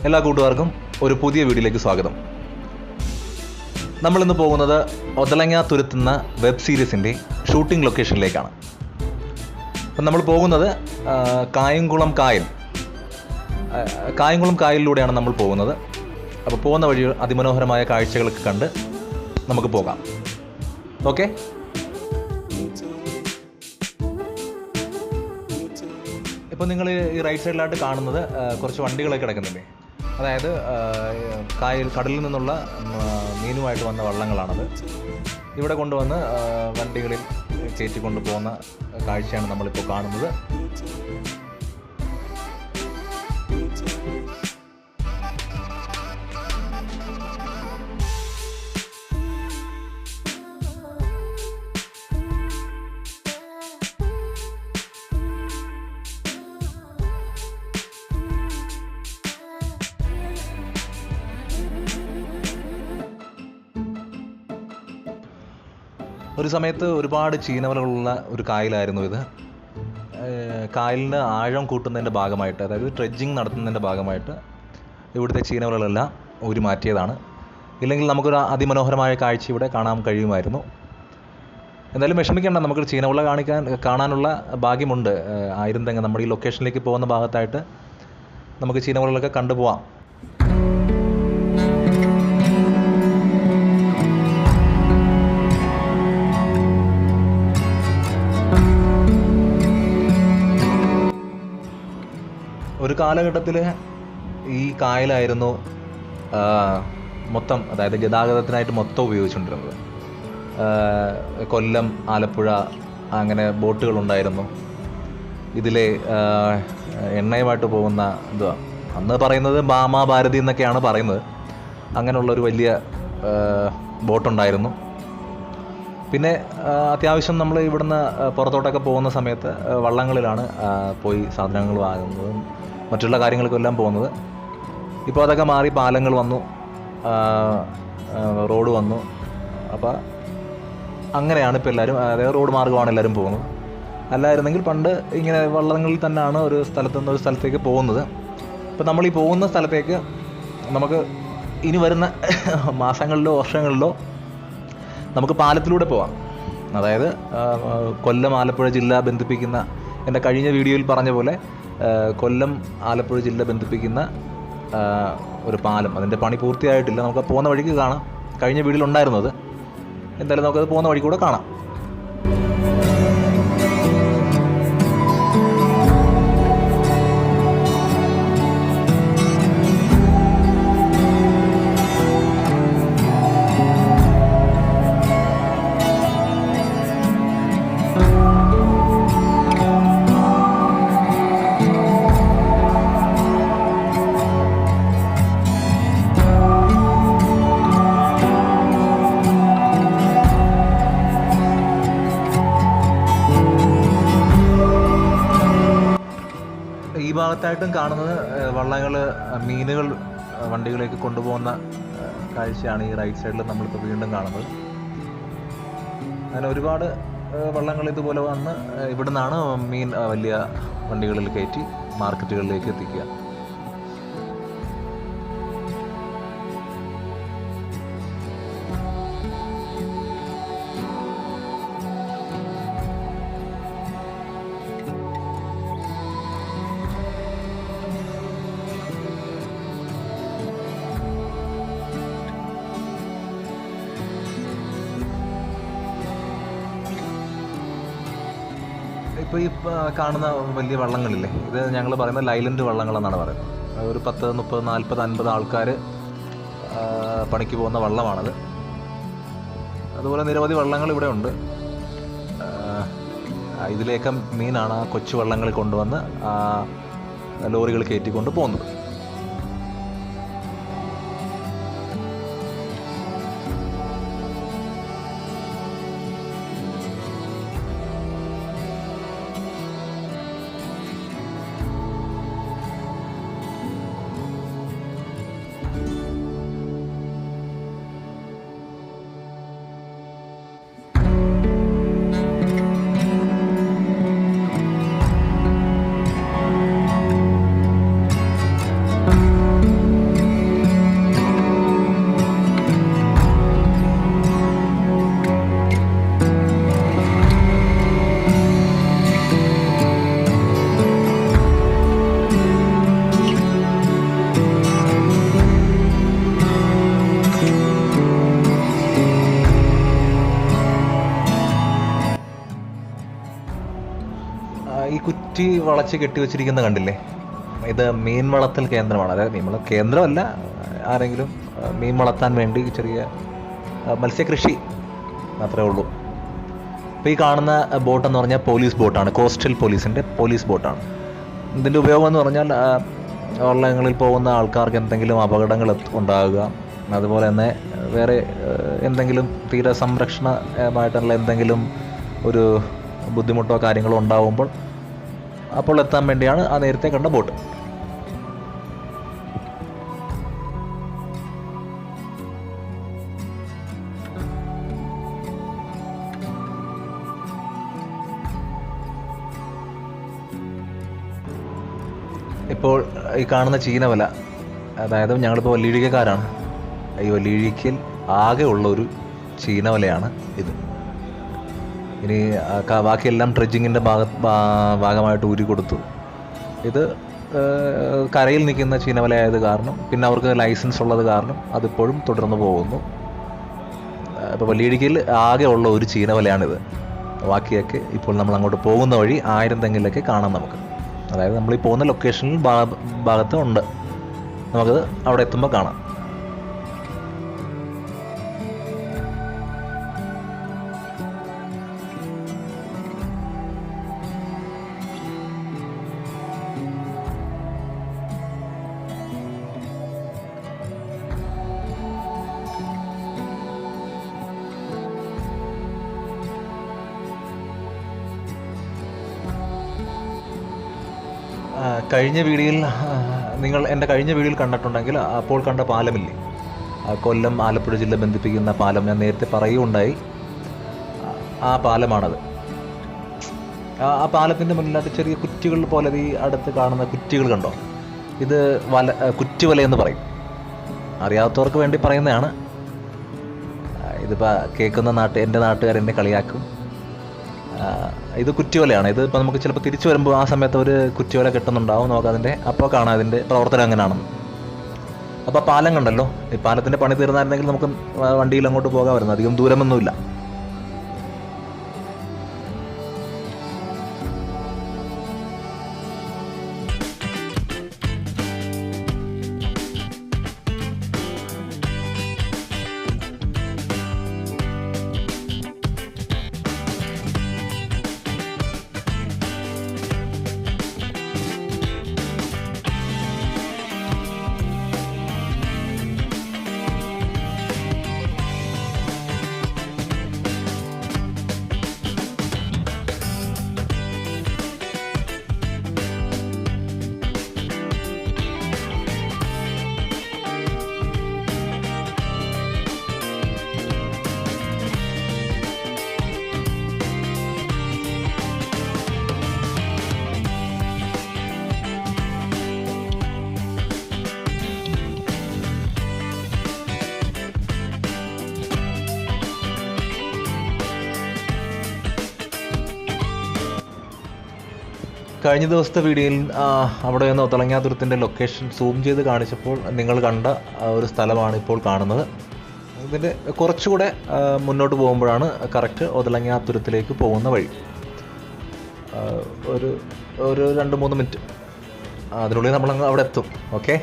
എല്ലാ കൂട്ടുകാർക്കും ഒരു പുതിയ വീഡിയോയിലേക്ക് സ്വാഗതം. നമ്മളിന്ന് പോകുന്നത് ഒതളങ്ങ തുരുത്തുന്ന വെബ് സീരീസിൻ്റെ ഷൂട്ടിംഗ് ലൊക്കേഷനിലേക്കാണ്. അപ്പം നമ്മൾ പോകുന്നത് കായംകുളം കായലിലൂടെയാണ് നമ്മൾ പോകുന്നത്. അപ്പോൾ പോകുന്ന വഴി അതിമനോഹരമായ കാഴ്ചകളൊക്കെ കണ്ട് നമുക്ക് പോകാം. ഓക്കെ, ഇപ്പോൾ നിങ്ങൾ ഈ റൈറ്റ് സൈഡിലായിട്ട് കാണുന്നത് കുറച്ച് വണ്ടികളൊക്കെ കിടക്കുന്നില്ലേ, അതായത് കടലിൽ നിന്നുള്ള മീനുമായിട്ട് വന്ന വള്ളങ്ങളാണത്. ഇവിടെ കൊണ്ടുവന്ന് വണ്ടികളിൽ കയറ്റിക്കൊണ്ട് പോകുന്ന കാഴ്ചയാണ് നമ്മളിപ്പോൾ കാണുന്നത്. ഒരു സമയത്ത് ഒരുപാട് ചീനവലകളുള്ള ഒരു കായലായിരുന്നു ഇത്. കായലിന് ആഴം കൂട്ടുന്നതിൻ്റെ ഭാഗമായിട്ട്, അതായത് ട്രെഡ്ജിങ് നടത്തുന്നതിൻ്റെ ഭാഗമായിട്ട് ഇവിടുത്തെ ചീനവലകളെല്ലാം ഊരി മാറ്റിയതാണ്. ഇല്ലെങ്കിൽ നമുക്കൊരു അതിമനോഹരമായ കാഴ്ച ഇവിടെ കാണാൻ കഴിയുമായിരുന്നു. എന്തായാലും വിഷമിക്കേണ്ട, നമുക്ക് ചീനവല കാണാനുള്ള ഭാഗ്യമുണ്ട്. ആയിരന്തങ്ങ നമ്മുടെ ഈ ലൊക്കേഷനിലേക്ക് പോകുന്ന ഭാഗത്തായിട്ട് നമുക്ക് ചീനവലകളൊക്കെ കണ്ടുപോകാം. ഒരു കാലഘട്ടത്തിൽ ഈ കായലായിരുന്നു മൊത്തം, അതായത് ഗതാഗതത്തിനായിട്ട് മൊത്തം ഉപയോഗിച്ചുകൊണ്ടിരുന്നത്. കൊല്ലം, ആലപ്പുഴ അങ്ങനെ ബോട്ടുകളുണ്ടായിരുന്നു. ഇതിലെ എണ്ണയുമായിട്ട് പോകുന്ന അന്ന് പറയുന്നത് ഭാമ, ഭാരതി എന്നൊക്കെയാണ് പറയുന്നത്. അങ്ങനെയുള്ളൊരു വലിയ ബോട്ടുണ്ടായിരുന്നു. പിന്നെ അത്യാവശ്യം നമ്മൾ ഇവിടുന്ന് പുറത്തോട്ടൊക്കെ പോകുന്ന സമയത്ത് വള്ളങ്ങളിലാണ് പോയി സാധനങ്ങൾ വാങ്ങുന്നതും മറ്റുള്ള കാര്യങ്ങൾക്കെല്ലാം പോകുന്നത്. ഇപ്പോൾ അതൊക്കെ മാറി പാലങ്ങൾ വന്നു, റോഡ് വന്നു. അപ്പോൾ അങ്ങനെയാണ് ഇപ്പോൾ എല്ലാവരും, അതായത് റോഡ് മാർഗ്ഗമാണ് എല്ലാവരും പോകുന്നത്. അല്ലായിരുന്നെങ്കിൽ പണ്ട് ഇങ്ങനെ വള്ളങ്ങളിൽ തന്നെയാണ് ഒരു സ്ഥലത്തു നിന്ന് ഒരു സ്ഥലത്തേക്ക് പോകുന്നത്. ഇപ്പോൾ നമ്മൾ ഈ പോകുന്ന സ്ഥലത്തേക്ക് നമുക്ക് ഇനി വരുന്ന മാസങ്ങളിലോ വർഷങ്ങളിലോ നമുക്ക് പാലത്തിലൂടെ പോവാം. അതായത് കൊല്ലം, ആലപ്പുഴ ജില്ല ബന്ധിപ്പിക്കുന്ന, എൻ്റെ കഴിഞ്ഞ വീഡിയോയിൽ പറഞ്ഞ പോലെ കൊല്ലം, ആലപ്പുഴ ജില്ല ബന്ധിപ്പിക്കുന്ന ഒരു പാലം, അതിൻ്റെ പണി പൂർത്തിയായിട്ടില്ല. നമുക്ക് പോകുന്ന വഴിക്ക് കാണാം. കഴിഞ്ഞ വീഡിയോയിൽ ഉണ്ടായിരുന്നത്. എന്തായാലും നമുക്കത് പോകുന്ന വഴി കൂടെ കാണാം. ഈ ഭാഗത്തായിട്ടും കാണുന്നത് വള്ളങ്ങൾ, മീനുകൾ വണ്ടികളിലേക്ക് കൊണ്ടുപോകുന്ന കാഴ്ചയാണ് ഈ റൈറ്റ് സൈഡിൽ നമ്മളിപ്പോൾ വീണ്ടും കാണുന്നത്. അങ്ങനെ ഒരുപാട് വള്ളങ്ങൾ ഇതുപോലെ വന്ന് ഇവിടെ നിന്നാണ് മീൻ വലിയ വണ്ടികളിൽ കയറ്റി മാർക്കറ്റുകളിലേക്ക് എത്തിക്കുക. ഇപ്പോൾ ഈ കാണുന്ന വലിയ വള്ളങ്ങളില്ലേ, ഇത് ഞങ്ങൾ പറയുന്നത് ലൈലൻഡ് വള്ളങ്ങളെന്നാണ് പറയുന്നത്. ഒരു 10, 30, 40, 50 ആൾക്കാർ പണിക്ക് പോകുന്ന വള്ളമാണത്. അതുപോലെ നിരവധി വള്ളങ്ങൾ ഇവിടെ ഉണ്ട്. ഇതിലേക്ക് മീനാണ് ആ കൊച്ചു വള്ളങ്ങളിൽ കൊണ്ടുവന്ന് ലോറികൾ കയറ്റിക്കൊണ്ട് പോകുന്നത്. കുറ്റി വളച്ച് കെട്ടി വെച്ചിരിക്കുന്ന കണ്ടില്ലേ, ഇത് മീൻ വളർത്തൽ കേന്ദ്രമാണ്. അതായത് മീൻ വള കേന്ദ്രമല്ല, ആരെങ്കിലും മീൻ വളർത്താൻ വേണ്ടി ചെറിയ മത്സ്യകൃഷി അത്രേ ഉള്ളൂ. അപ്പോൾ ഈ കാണുന്ന ബോട്ടെന്ന് പറഞ്ഞാൽ പോലീസ് ബോട്ടാണ്, കോസ്റ്റൽ പോലീസിൻ്റെ പോലീസ് ബോട്ടാണ്. ഇതിൻ്റെ ഉപയോഗം എന്ന് പറഞ്ഞാൽ വള്ളങ്ങളിൽ പോകുന്ന ആൾക്കാർക്ക് എന്തെങ്കിലും അപകടങ്ങൾ ഉണ്ടാകുക, അതുപോലെ തന്നെ വേറെ എന്തെങ്കിലും തീരസംരക്ഷണമായിട്ടുള്ള എന്തെങ്കിലും ഒരു ബുദ്ധിമുട്ടോ കാര്യങ്ങളോ ഉണ്ടാകുമ്പോൾ അപ്പോൾ എത്താൻ വേണ്ടിയാണ് ആ നേരത്തെ കണ്ട ബോട്ട്. ഇപ്പോൾ ഈ കാണുന്ന ചീനവല, അതായത് ഞങ്ങളിപ്പോൾ വല്ലിഴികക്കാരാണ്, ഈ വല്ലിഴിക്കൽ ആകെ ഉള്ള ഒരു ചീനവലയാണ് ഇത്. ഇനി ബാക്കിയെല്ലാം ഡ്രെഡ്ജിങ്ങിൻ്റെ ഭാഗമായിട്ട് ഊരി കൊടുത്തു. ഇത് കരയിൽ നിൽക്കുന്ന ചീനവലയായത് കാരണം, പിന്നെ അവർക്ക് ലൈസൻസ് ഉള്ളത് കാരണം അതിപ്പോഴും തുടർന്ന് പോകുന്നു. ഇപ്പോൾ വല്ലിഴിക്കൽ ആകെ ഉള്ള ഒരു ചീനവലയാണിത്. ബാക്കിയൊക്കെ ഇപ്പോൾ നമ്മൾ അങ്ങോട്ട് പോകുന്ന വഴി 1000 തെങ്ങിലൊക്കെ കാണാം നമുക്ക്. അതായത് നമ്മൾ ഈ പോകുന്ന ലൊക്കേഷനിൽ ഭാഗത്ത് ഉണ്ട്, നമുക്കത് അവിടെ എത്തുമ്പോൾ കാണാം. കഴിഞ്ഞ വീഡിയോയിൽ നിങ്ങൾ എൻ്റെ കഴിഞ്ഞ വീഡിയോയിൽ കണ്ടിട്ടുണ്ടെങ്കിൽ അപ്പോൾ കണ്ട പാലമില്ലേ, കൊല്ലം ആലപ്പുഴ ജില്ല ബന്ധിപ്പിക്കുന്ന പാലം, ഞാൻ നേരത്തെ പറയുകയുണ്ടായി. ആ പാലമാണത്. ആ പാലത്തിൻ്റെ മുന്നിലായിട്ട് ചെറിയ കുറ്റികൾ പോലെ ഈ അടുത്ത് കാണുന്ന കുറ്റികൾ കണ്ടോ, ഇത് കുറ്റിവലയെന്ന് പറയും. അറിയാത്തവർക്ക് വേണ്ടി പറയുന്നതാണ്. ഇതിപ്പോൾ കേൾക്കുന്ന എൻ്റെ നാട്ടുകാരെന്നെ കളിയാക്കും. ഇത് കുറ്റിവലയാണ്. ഇത് ഇപ്പോൾ നമുക്ക് ചിലപ്പോൾ തിരിച്ചു വരുമ്പോൾ ആ സമയത്ത് ഒരു കുറ്റിവല കിട്ടുന്നുണ്ടാവും, നമുക്കതിൻ്റെ അപ്പോൾ കാണാം അതിൻ്റെ പ്രവർത്തനം എങ്ങനെയാണെന്ന്. അപ്പോൾ പാലം കണ്ടല്ലോ, ഈ പാലത്തിൻ്റെ പണി തീർന്നായിരുന്നെങ്കിൽ നമുക്ക് വണ്ടിയിൽ അങ്ങോട്ട് പോകാമായിരുന്നു, അധികം ദൂരമൊന്നുമില്ല. കഴിഞ്ഞ ദിവസത്തെ വീഡിയോയിൽ അവിടെ നിന്ന് ഒതളങ്ങാതുരത്തിൻ്റെ ലൊക്കേഷൻ സൂം ചെയ്ത് കാണിച്ചപ്പോൾ നിങ്ങൾ കണ്ട ഒരു സ്ഥലമാണ് ഇപ്പോൾ കാണുന്നത്. ഇതിൻ്റെ കുറച്ചുകൂടെ മുന്നോട്ട് പോകുമ്പോഴാണ് കറക്റ്റ് ഒതളങ്ങാതുരത്തിലേക്ക് പോകുന്ന വഴി. ഒരു 2-3 മിനിറ്റ് അതിനുള്ളിൽ നമ്മളങ്ങ് അവിടെ എത്തും. ഓക്കെ.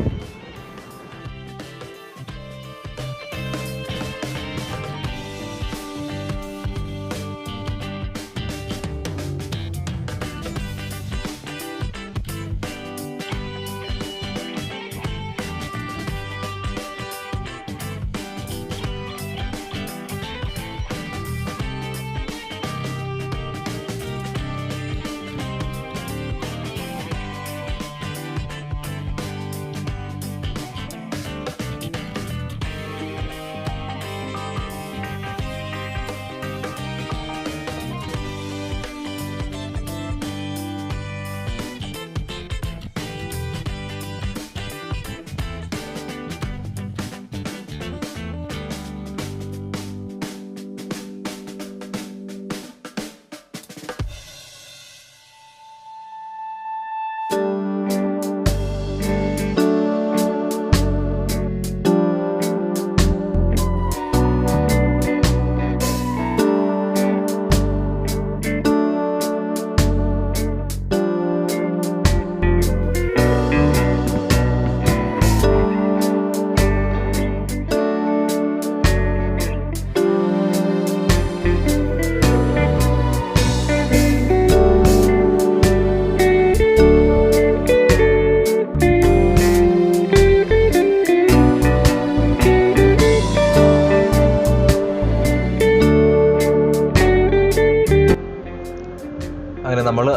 നമ്മൾ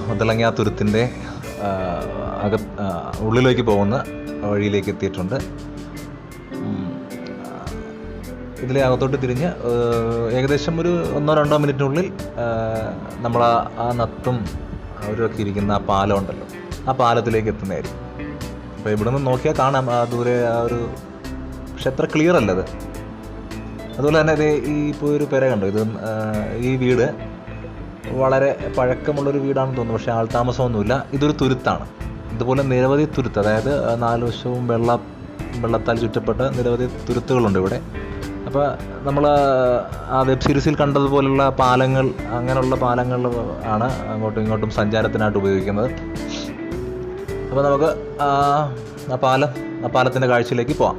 മുതലങ്ങാ തുരുത്തിൻ്റെ ഉള്ളിലേക്ക് പോകുന്ന വഴിയിലേക്ക് എത്തിയിട്ടുണ്ട്. ഇതിലെ അകത്തോട്ട് തിരിഞ്ഞ് ഏകദേശം ഒരു 1-2 മിനിറ്റിനുള്ളിൽ നമ്മൾ ആ നത്തും അവരൊക്കെ ഇരിക്കുന്ന ആ പാലം ഉണ്ടല്ലോ, ആ പാലത്തിലേക്ക് എത്തുന്നതായിരിക്കും. അപ്പോൾ ഇവിടെ നിന്ന് നോക്കിയാൽ കാണാം ആ ദൂരെ ആ ഒരു, പക്ഷെ എത്ര ക്ലിയർ അല്ലത്. അതുപോലെ തന്നെ ഇത് ഇപ്പോൾ ഒരു പെര കണ്ടോ, ഇത് ഈ വീട് വളരെ പഴക്കമുള്ളൊരു വീടാണെന്ന് തോന്നുന്നു, പക്ഷേ ആൾതാമസമൊന്നുമില്ല. ഇതൊരു തുരുത്താണ്. ഇതുപോലെ നിരവധി തുരുത്ത്, അതായത് 4 വശവും വെള്ളത്താൽ ചുറ്റപ്പെട്ട നിരവധി തുരുത്തുകളുണ്ട് ഇവിടെ. അപ്പോൾ നമ്മൾ ആ വെബ് സീരീസിൽ കണ്ടതുപോലുള്ള പാലങ്ങൾ, അങ്ങനെയുള്ള പാലങ്ങൾ ആണ് അങ്ങോട്ടും ഇങ്ങോട്ടും സഞ്ചാരത്തിനായിട്ട് ഉപയോഗിക്കുന്നത്. അപ്പോൾ നമുക്ക് ആ പാലത്തിൻ്റെ കാഴ്ചയിലേക്ക് പോവാം.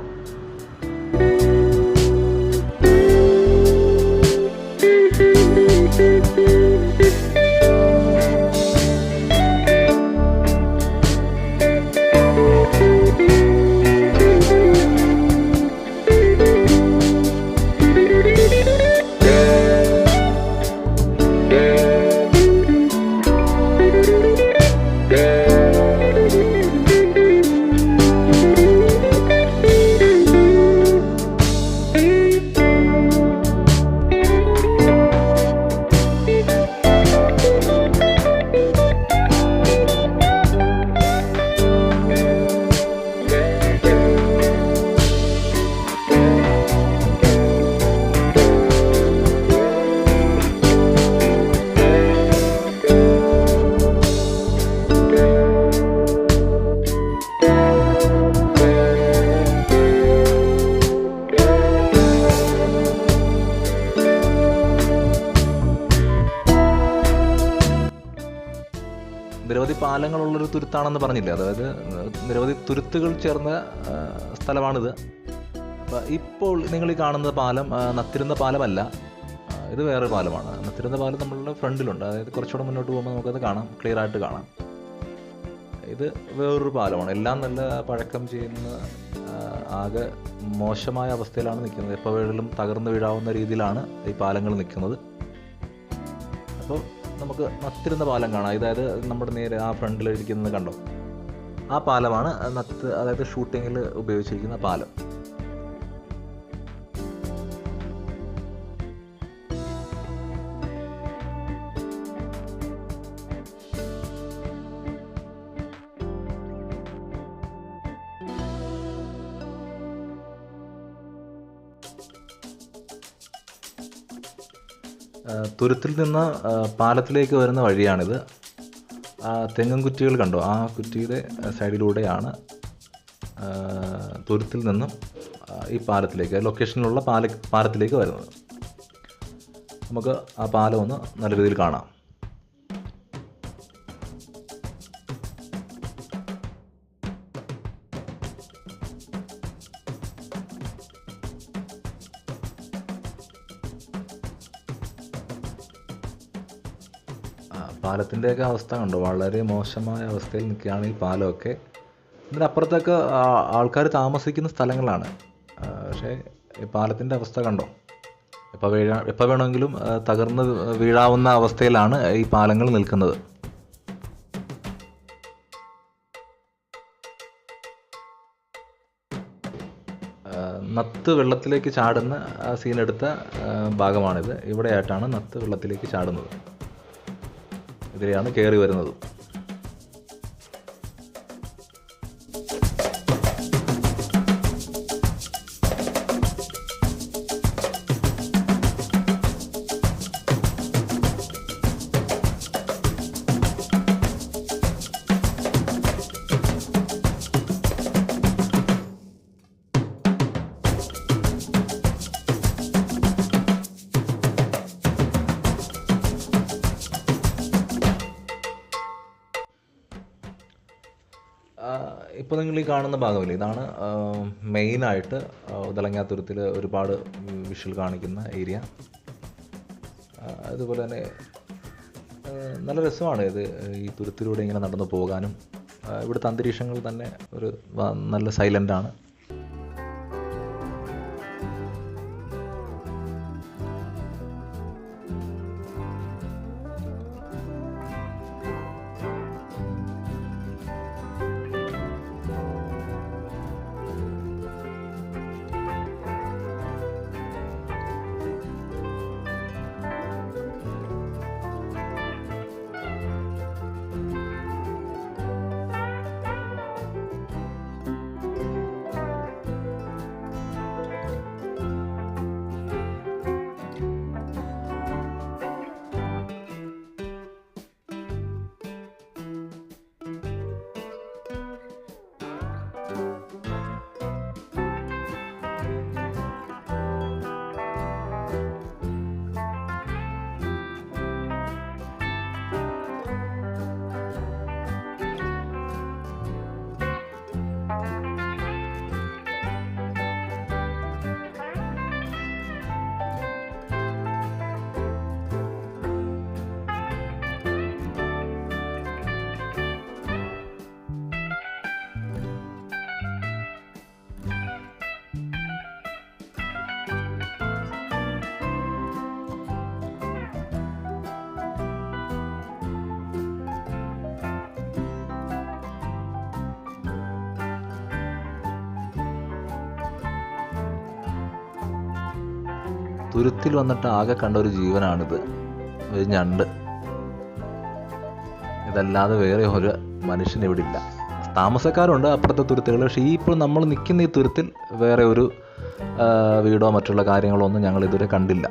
നിരവധി പാലങ്ങളുള്ളൊരു തുരുത്താണെന്ന് പറഞ്ഞില്ലേ, അതായത് നിരവധി തുരുത്തുകൾ ചേർന്ന സ്ഥലമാണിത്. അപ്പോൾ ഇപ്പോൾ നിങ്ങൾ ഈ കാണുന്ന പാലം നത്തിരുന്ന പാലമല്ല, ഇത് വേറെ പാലമാണ്. നത്തിരുന്ന പാലം നമ്മളുടെ ഫ്രണ്ടിലുണ്ട്, അതായത് കുറച്ചുകൂടെ മുന്നോട്ട് പോകുമ്പോൾ നമുക്കത് കാണാം, ക്ലിയർ ആയിട്ട് കാണാം. ഇത് വേറൊരു പാലമാണ്. എല്ലാം നല്ല പഴക്കം ചെയ്യുന്ന, ആകെ മോശമായ അവസ്ഥയിലാണ് നിൽക്കുന്നത്. എപ്പോൾ വേണമെങ്കിലും തകർന്നു വീഴാവുന്ന രീതിയിലാണ് ഈ പാലങ്ങൾ നിൽക്കുന്നത്. അപ്പോൾ നമുക്ക് നത്തിരുന്ന പാലം കാണാം. അതായത് നമ്മുടെ നേരെ ആ ഫ്രണ്ടിൽ ഇരിക്കുന്നത് കണ്ടോ, ആ പാലമാണ് നത്ത്, അതായത് ഷൂട്ടിങ്ങിൽ ഉപയോഗിച്ചിരിക്കുന്ന പാലം. തുരുത്തിൽ നിന്ന് പാലത്തിലേക്ക് വരുന്ന വഴിയാണിത്. തെങ്ങും കുറ്റികൾ കണ്ടോ, ആ കുറ്റിയുടെ സൈഡിലൂടെയാണ് തുരുത്തിൽ നിന്നും ഈ പാലത്തിലേക്ക്, ലൊക്കേഷനിലുള്ള പാലത്തിലേക്ക് വരുന്നത്. നമുക്ക് ആ പാലം ഒന്ന് നല്ല രീതിയിൽ കാണാം. പാലത്തിൻ്റെയൊക്കെ അവസ്ഥ കണ്ടോ, വളരെ മോശമായ അവസ്ഥയിൽ നിൽക്കുകയാണ് ഈ പാലമൊക്കെ. ഇതിനപ്പുറത്തൊക്കെ ആൾക്കാർ താമസിക്കുന്ന സ്ഥലങ്ങളാണ്, പക്ഷേ ഈ പാലത്തിൻ്റെ അവസ്ഥ കണ്ടോ, എപ്പോൾ വേണമെങ്കിലും തകർന്ന് വീഴാവുന്ന അവസ്ഥയിലാണ് ഈ പാലങ്ങൾ നിൽക്കുന്നത്. നത്ത് വെള്ളത്തിലേക്ക് ചാടുന്ന സീനെടുത്ത ഭാഗമാണിത്. ഇവിടെയായിട്ടാണ് നത്ത് വെള്ളത്തിലേക്ക് ചാടുന്നത്. ഇതിലെയാണ് കയറി വരുന്നത്. ഇപ്പോൾ നിങ്ങൾ ഈ കാണുന്ന ഭാഗമില്ല, ഇതാണ് മെയിനായിട്ട് ഉദലങ്ങാത്തുരുത്തിൽ ഒരുപാട് വിഷ്വൽ കാണിക്കുന്ന ഏരിയ. അതുപോലെ തന്നെ നല്ല രസമാണ് ഇത്, ഈ തുരുത്തിലൂടെ ഇങ്ങനെ നടന്നു പോകാനും. ഇവിടുത്തെ അന്തരീക്ഷങ്ങൾ തന്നെ ഒരു നല്ല സൈലൻ്റാണ്. തുരുത്തിൽ വന്നിട്ട് ആകെ കണ്ട ഒരു ജീവനാണിത്, ഒരു ഞണ്ട്. ഇതല്ലാതെ വേറെ ഒരു മനുഷ്യൻ ഇവിടെ ഇല്ല. താമസക്കാരുണ്ട് അപ്പുറത്തെ തുരുത്തുകൾ. പക്ഷേ ഇപ്പോൾ നമ്മൾ നിൽക്കുന്ന ഈ തുരുത്തിൽ വേറെ ഒരു വീടോ മറ്റുള്ള കാര്യങ്ങളോ ഒന്നും ഞങ്ങൾ ഇതുവരെ കണ്ടില്ല.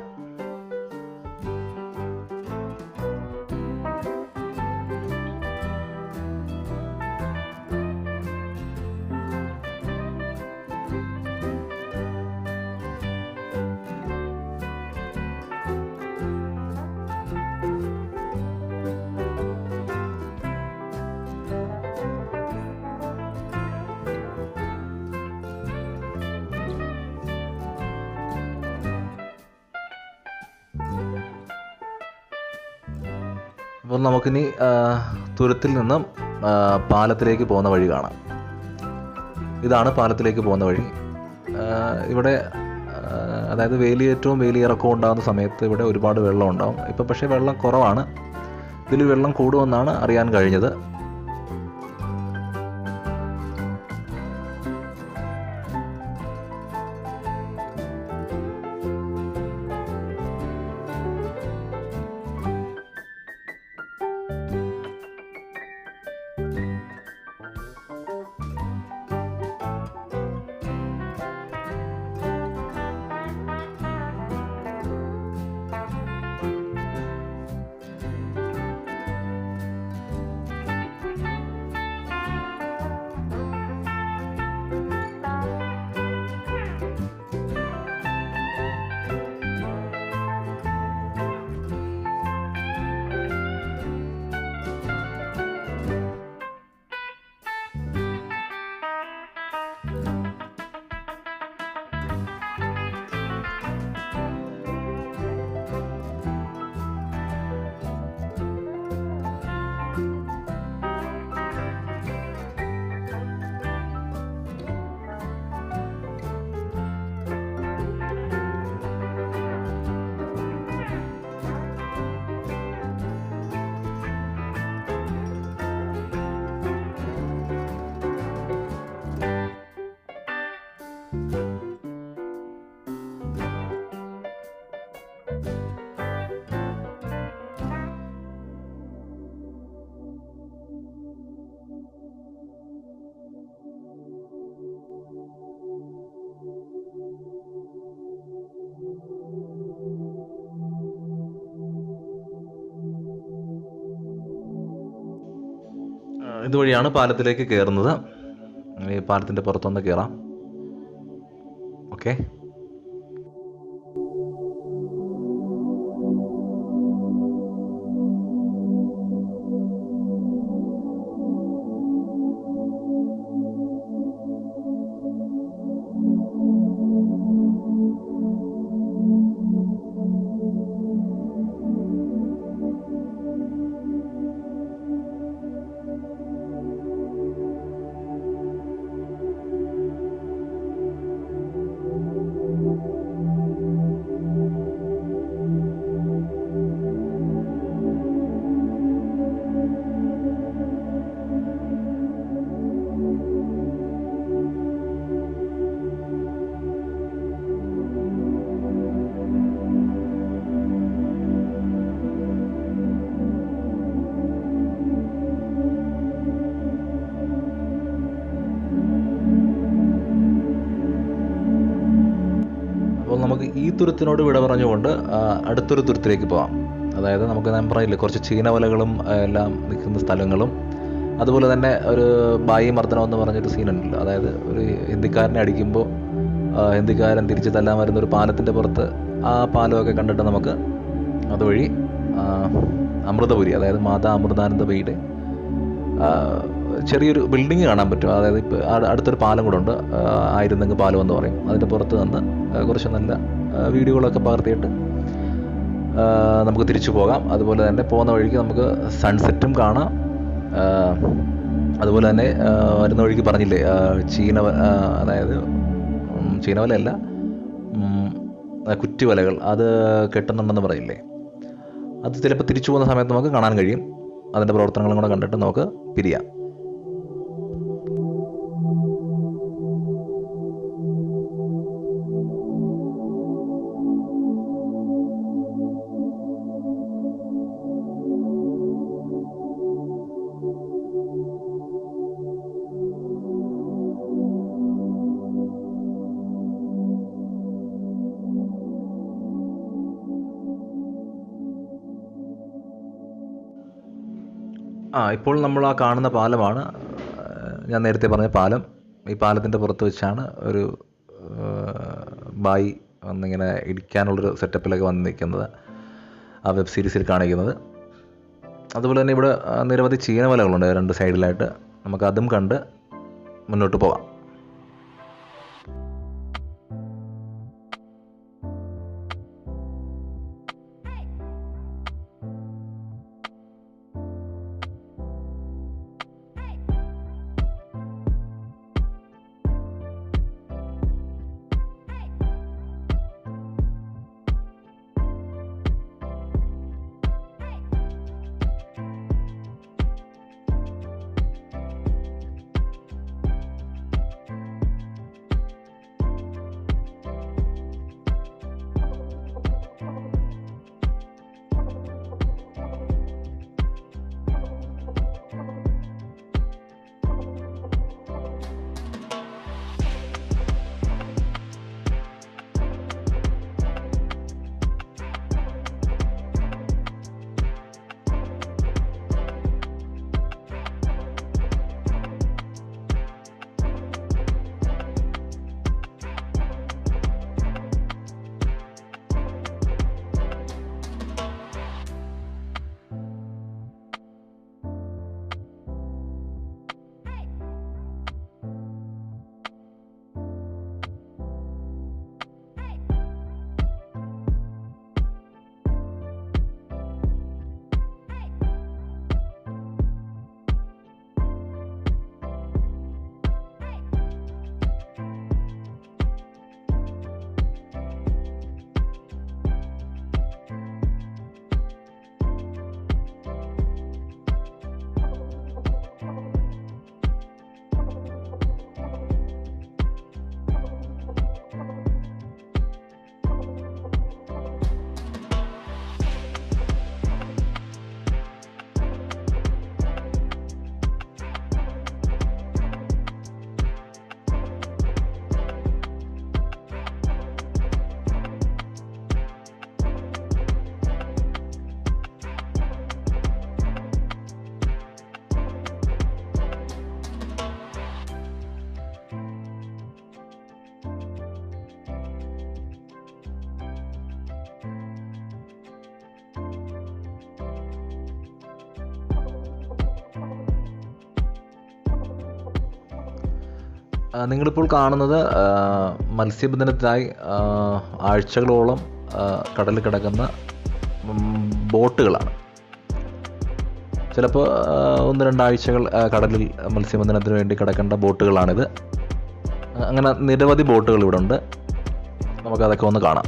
അപ്പോൾ നമുക്കിനി തുരുത്തിൽ നിന്നും പാലത്തിലേക്ക് പോകുന്ന വഴി കാണാം. ഇതാണ് പാലത്തിലേക്ക് പോകുന്ന വഴി. ഇവിടെ അതായത് വേലിയേറ്റവും വേലിയിറക്കവും ഉണ്ടാകുന്ന സമയത്ത് ഇവിടെ ഒരുപാട് വെള്ളം ഉണ്ടാകും. ഇപ്പം പക്ഷേ വെള്ളം കുറവാണ്. ഇതിൽ വെള്ളം കൂടുമെന്നാണ് അറിയാൻ കഴിഞ്ഞത്. ഇതുവഴിയാണ് പാലത്തിലേക്ക് കയറുന്നത്. ഈ പാലത്തിൻ്റെ പുറത്തൊന്ന് കയറാം. ഓക്കെ. നമുക്ക് ഈ തുരുത്തിനോട് വിട പറഞ്ഞുകൊണ്ട് അടുത്തൊരു തുരുത്തിലേക്ക് പോകാം. അതായത് നമുക്ക് ഞാൻ പറയില്ലേ, കുറച്ച് ചീനവലകളും എല്ലാം നിൽക്കുന്ന സ്ഥലങ്ങളും, അതുപോലെ തന്നെ ഒരു ബായി മർദ്ദനം എന്ന് പറഞ്ഞൊരു സീനുണ്ടല്ലോ. അതായത് ഒരു ഹിന്ദിക്കാരനെ അടിക്കുമ്പോൾ ഹിന്ദിക്കാരൻ തിരിച്ച് തല്ലാൻ വരുന്ന ഒരു പാലത്തിൻ്റെ പുറത്ത് ആ പാലമൊക്കെ കണ്ടിട്ട് നമുക്ക് അതുവഴി അമൃതപുരി, അതായത് മാതാ അമൃതാനന്ദപുരിയുടെ ചെറിയൊരു ബിൽഡിങ് കാണാൻ പറ്റും. അതായത് ഇപ്പോൾ അടുത്തൊരു പാലം കൂടെ ഉണ്ട്, ആയിരന്തങ്ങ് പാലം എന്ന് പറയും. അതിൻ്റെ പുറത്ത് നിന്ന് കുറച്ച് നല്ല വീഡിയോകളൊക്കെ പകർത്തിയിട്ട് നമുക്ക് തിരിച്ചു പോകാം. അതുപോലെ തന്നെ പോകുന്ന വഴിക്ക് നമുക്ക് സൺസെറ്റും കാണാം. അതുപോലെ തന്നെ വരുന്ന വഴിക്ക് പറഞ്ഞില്ലേ, അതായത് ചീനവലയല്ല, കുറ്റിവലകൾ അത് കെട്ടുന്നുണ്ടെന്ന് പറയില്ലേ, അത് ചിലപ്പോൾ തിരിച്ചു പോകുന്ന സമയത്ത് നമുക്ക് കാണാൻ കഴിയും. അതിൻ്റെ പ്രവർത്തനങ്ങളും കൂടെ കണ്ടിട്ട് നമുക്ക് പിരിയാം. ഇപ്പോൾ നമ്മൾ ആ കാണുന്ന പാലമാണ് ഞാൻ നേരത്തെ പറഞ്ഞ പാലം. ഈ പാലത്തിൻ്റെ പുറത്ത് വെച്ചാണ് ഒരു ബായി വന്നിങ്ങനെ ഇടിക്കാനുള്ളൊരു സെറ്റപ്പിലൊക്കെ വന്ന് നിൽക്കുന്നത് ആ വെബ് സീരീസിൽ കാണിക്കുന്നത്. അതുപോലെ തന്നെ ഇവിടെ നിരവധി ചീനവലകളുണ്ട് 2 സൈഡിലായിട്ട്. നമുക്കതും കണ്ട് മുന്നോട്ട് പോകാം. നിങ്ങളിപ്പോൾ കാണുന്നത് മത്സ്യബന്ധനത്തിനായി ആഴ്ചകളോളം കടലിൽ കിടക്കുന്ന ബോട്ടുകളാണ്. ചിലപ്പോൾ 1-2 ആഴ്ചകൾ കടലിൽ മത്സ്യബന്ധനത്തിന് വേണ്ടി കിടക്കേണ്ട ബോട്ടുകളാണിത്. അങ്ങനെ നിരവധി ബോട്ടുകൾ ഇവിടെ ഉണ്ട്. നമുക്കതൊക്കെ ഒന്ന് കാണാം.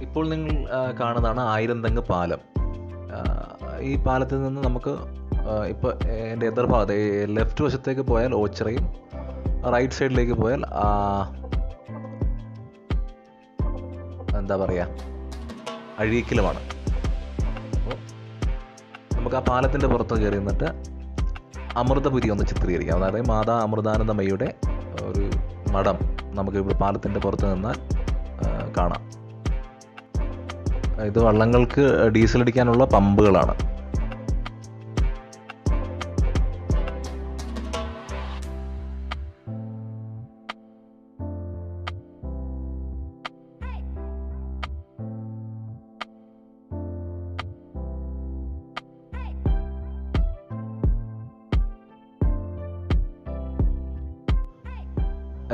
ഇപ്പോൾ നിങ്ങൾ കാണുന്നതാണ് ആയിരംതെങ്ങ് പാലം. ഈ പാലത്തിൽ നിന്ന് നമുക്ക് ഇപ്പോൾ എൻ്റെ എതിർഭാഗത്ത് ലെഫ്റ്റ് വശത്തേക്ക് പോയാൽ ഓച്ചിറയും റൈറ്റ് സൈഡിലേക്ക് പോയാൽ എന്താ പറയുക അഴീക്കലുമാണ്. അപ്പോൾ നമുക്ക് ആ പാലത്തിൻ്റെ പുറത്ത് കയറി നിന്നിട്ട് അമൃതപുരി ഒന്ന് ചിത്രീകരിക്കാം. അതായത് മാതാ അമൃതാനന്ദമയിയുടെ ഒരു മഠം നമുക്ക് ഇവിടെ പാലത്തിൻ്റെ പുറത്ത് നിന്നാൽ കാണാം. ഇത് വള്ളങ്ങൾക്ക് ഡീസൽ അടിക്കാനുള്ള പമ്പുകളാണ്.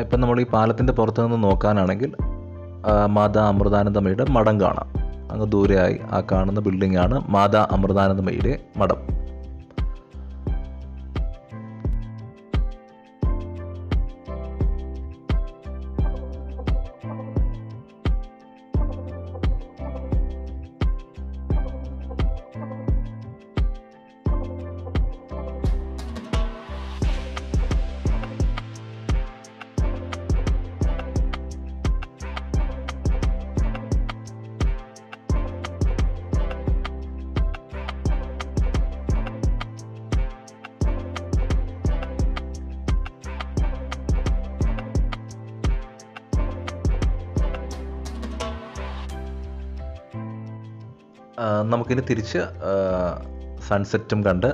ഇപ്പം നമ്മൾ ഈ പാലത്തിൻ്റെ പുറത്ത് നിന്ന് നോക്കാനാണെങ്കിൽ മാതാ അമൃതാനന്ദമയുടെ മഠം കാണാം. അങ്ങ് ദൂരെയായി ആ കാണുന്ന ബിൽഡിംഗാണ് മാതാ അമൃതാനന്ദമയിലെ മഠം. നമുക്കിനി തിരിച്ച് സൺസെറ്റും കണ്ട്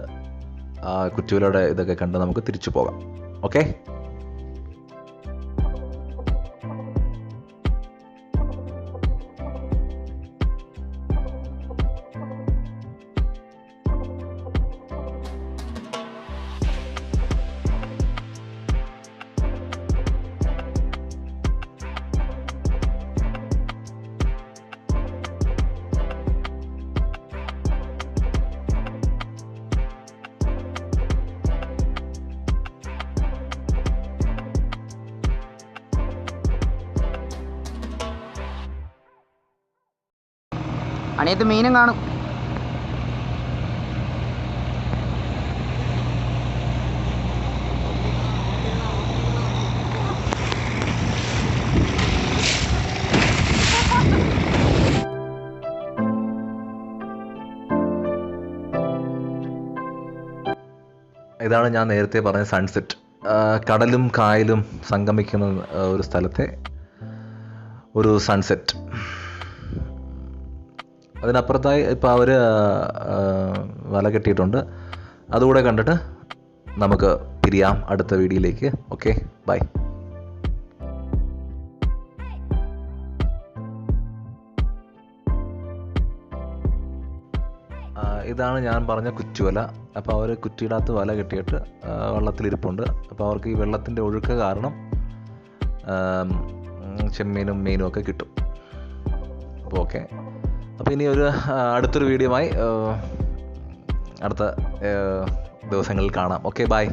കുറ്റിയോലയുടെ ഇതൊക്കെ കണ്ട് നമുക്ക് തിരിച്ചു പോകാം. ഓക്കെ. അണിയത്ത് മീനും കാണും. ഇതാണ് ഞാൻ നേരത്തെ പറഞ്ഞ സൺസെറ്റ്. കടലും കായലും സംഗമിക്കുന്ന ഒരു സ്ഥലത്തെ ഒരു സൺസെറ്റ്. അതിനപ്പുറത്തായി ഇപ്പോൾ അവർ വല കെട്ടിയിട്ടുണ്ട്. അതുകൂടെ കണ്ടിട്ട് നമുക്ക് പിരിയാം അടുത്ത വീഡിയോയിലേക്ക്. Okay, bye. ഇതാണ് ഞാൻ പറഞ്ഞ കുറ്റിവല. അപ്പോൾ അവർ കുറ്റിയിടാത്ത വല കെട്ടിയിട്ട് വെള്ളത്തിലിരിപ്പുണ്ട്. അപ്പോൾ അവർക്ക് ഈ വെള്ളത്തിൻ്റെ ഒഴുക്ക് കാരണം ചെമ്മീനും മീനും ഒക്കെ കിട്ടും. അപ്പോൾ ഓക്കെ. അപ്പോൾ ഇനി അടുത്തൊരു വീഡിയോയുമായി അടുത്ത ദിവസങ്ങളിൽ കാണാം. Okay, by.